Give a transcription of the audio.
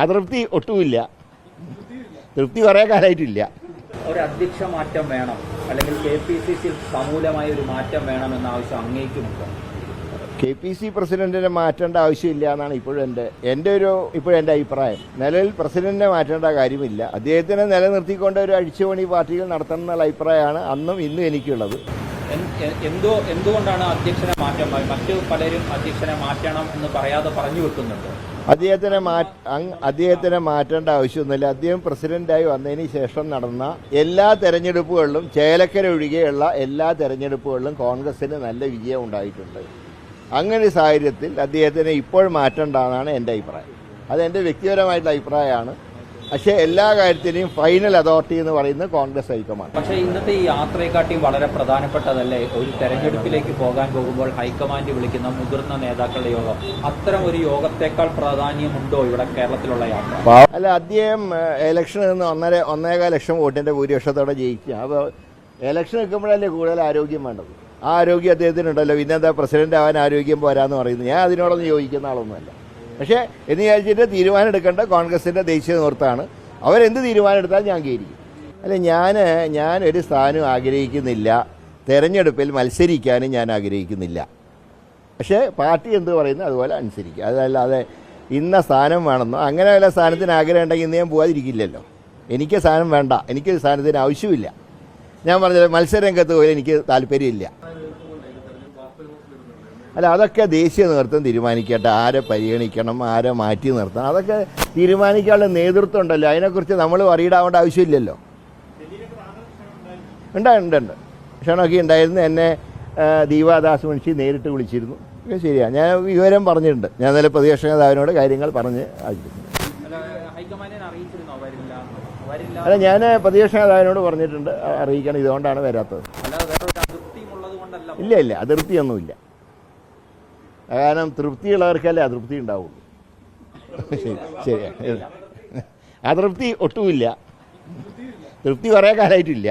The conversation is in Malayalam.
അതൃപ്തി ഒട്ടുമില്ല. തൃപ്തി കുറേ കാലമായിട്ടില്ല. ഒരു അധ്യക്ഷ മാറ്റം വേണം, അല്ലെങ്കിൽ KPCC സമൂലമായ ഒരു മാറ്റം വേണമെന്ന ആവശ്യം അങ്ങേക്കുമുണ്ടോ? KPC പ്രസിഡന്റിനെ മാറ്റേണ്ട ആവശ്യമില്ല എന്നാണ് ഇപ്പോഴും എൻ്റെ അഭിപ്രായം. നിലവിൽ പ്രസിഡന്റിനെ മാറ്റേണ്ട കാര്യമില്ല. അദ്ദേഹത്തിനെ നിലനിർത്തിക്കൊണ്ട് ഒരു അഴിച്ചുപണി പാർട്ടികൾ നടത്തണം എന്നുള്ള അഭിപ്രായമാണ് അന്നും ഇന്നും എനിക്കുള്ളത്. എന്തുകൊണ്ടാണ് അധ്യക്ഷനെ മാറ്റം? മറ്റു പലരും അധ്യക്ഷനെ മാറ്റണം എന്ന് പറയാതെ പറഞ്ഞു വെക്കുന്നുണ്ട്. അദ്ദേഹത്തിനെ മാറ്റേണ്ട ആവശ്യമൊന്നുമില്ല. അദ്ദേഹം പ്രസിഡന്റായി വന്നതിന് ശേഷം നടന്ന എല്ലാ തെരഞ്ഞെടുപ്പുകളിലും, ചേലക്കര ഒഴികെയുള്ള എല്ലാ തെരഞ്ഞെടുപ്പുകളിലും കോൺഗ്രസിന് നല്ല വിജയം ഉണ്ടായിട്ടുണ്ട്. അങ്ങനെ സാഹചര്യത്തിൽ അദ്ദേഹത്തിനെ ഇപ്പോൾ മാറ്റേണ്ടതാണ് എൻ്റെ അഭിപ്രായം. അതെൻ്റെ വ്യക്തിപരമായിട്ടുള്ള അഭിപ്രായമാണ്. പക്ഷേ എല്ലാ കാര്യത്തിനെയും ഫൈനൽ അതോറിറ്റി എന്ന് പറയുന്നത് കോൺഗ്രസ് ഹൈക്കമാൻഡ്. പക്ഷേ ഇന്നത്തെ ഈ യാത്രയെക്കാട്ടിയും വളരെ പ്രധാനപ്പെട്ടതല്ലേ ഒരു തെരഞ്ഞെടുപ്പിലേക്ക് പോകാൻ പോകുമ്പോൾ ഹൈക്കമാൻഡ് വിളിക്കുന്ന മുതിർന്ന നേതാക്കളുടെ യോഗം? അത്തരം ഒരു യോഗത്തെക്കാൾ പ്രാധാന്യമുണ്ടോ ഇവിടെ കേരളത്തിലുള്ള യാത്ര? അല്ല, അദ്ദേഹം ഇലക്ഷനിൽ നിന്ന് 1.5 ലക്ഷം വോട്ടിൻ്റെ ഭൂരിപക്ഷത്തോടെ ജയിക്കുക. അപ്പോൾ ഇലക്ഷൻ നിൽക്കുമ്പോഴല്ലേ കൂടുതൽ ആരോഗ്യം വേണ്ടത്. ആ ആരോഗ്യം അദ്ദേഹത്തിനുണ്ടല്ലോ. പിന്നെന്താ പ്രസിഡന്റ് ആവാൻ ആരോഗ്യം പോരാന്ന് പറയുന്നത്? ഞാൻ അതിനോടൊന്നും യോജിക്കുന്ന ആളൊന്നുമല്ല. പക്ഷേ എന്ന് വിചാരിച്ചിട്ട് തീരുമാനം എടുക്കേണ്ട കോൺഗ്രസിൻ്റെ ദേശീയ നേതൃത്വമാണ്. അവരെന്ത് തീരുമാനം എടുത്താൽ ഞാൻ അംഗീകരിക്കും. അല്ല, ഞാൻ ഒരു സ്ഥാനം ആഗ്രഹിക്കുന്നില്ല. തെരഞ്ഞെടുപ്പിൽ മത്സരിക്കാനും ഞാൻ ആഗ്രഹിക്കുന്നില്ല. പക്ഷേ പാർട്ടി എന്ത് പറയുന്നു അതുപോലെ അനുസരിക്കുക. അതല്ലാതെ ഇന്ന സ്ഥാനം വേണമെന്നോ അങ്ങനെ വല്ല സ്ഥാനത്തിന് ആഗ്രഹം ഉണ്ടെങ്കിൽ ഇന്ന് ഞാൻ പോകാതിരിക്കില്ലല്ലോ. എനിക്ക് സ്ഥാനം വേണ്ട, എനിക്ക് സ്ഥാനത്തിന് ആവശ്യമില്ല. ഞാൻ പറഞ്ഞത് മത്സരരംഗത്ത് പോലും എനിക്ക് താല്പര്യമില്ല. അല്ല, അതൊക്കെ ദേശീയ നേതൃത്വം തീരുമാനിക്കട്ടെ. ആരെ പരിഗണിക്കണം, ആരെ മാറ്റി നിർത്തണം, അതൊക്കെ തീരുമാനിക്കാനുള്ള നേതൃത്വം ഉണ്ടല്ലോ. അതിനെക്കുറിച്ച് നമ്മൾ വറിയിടാവേണ്ട ആവശ്യമില്ലല്ലോ. ഉണ്ട് ക്ഷണമൊക്കെ ഉണ്ടായിരുന്നു. എന്നെ ദീപാദാസ് മുൻഷി നേരിട്ട് വിളിച്ചിരുന്നു. ശരിയാണ്, ഞാൻ വിവരം പറഞ്ഞിട്ടുണ്ട്. ഞാൻ ഇന്നലെ പ്രതിപക്ഷ നേതാവിനോട് കാര്യങ്ങൾ പറഞ്ഞ് അറിയിച്ചിട്ടുണ്ട്. അല്ല, ഞാൻ പ്രതിപക്ഷ നേതാവിനോട് പറഞ്ഞിട്ടുണ്ട് അറിയിക്കണം, ഇതുകൊണ്ടാണ് വരാത്തത്. ഇല്ല, അതൃപ്തിയൊന്നുമില്ല. കാരണം തൃപ്തിയുള്ളവർക്കല്ലേ അതൃപ്തി ഉണ്ടാവുള്ളൂ. ശരിയാണ്, അതൃപ്തി ഒട്ടുമില്ല. തൃപ്തി കുറേ കാലമായിട്ടില്ല.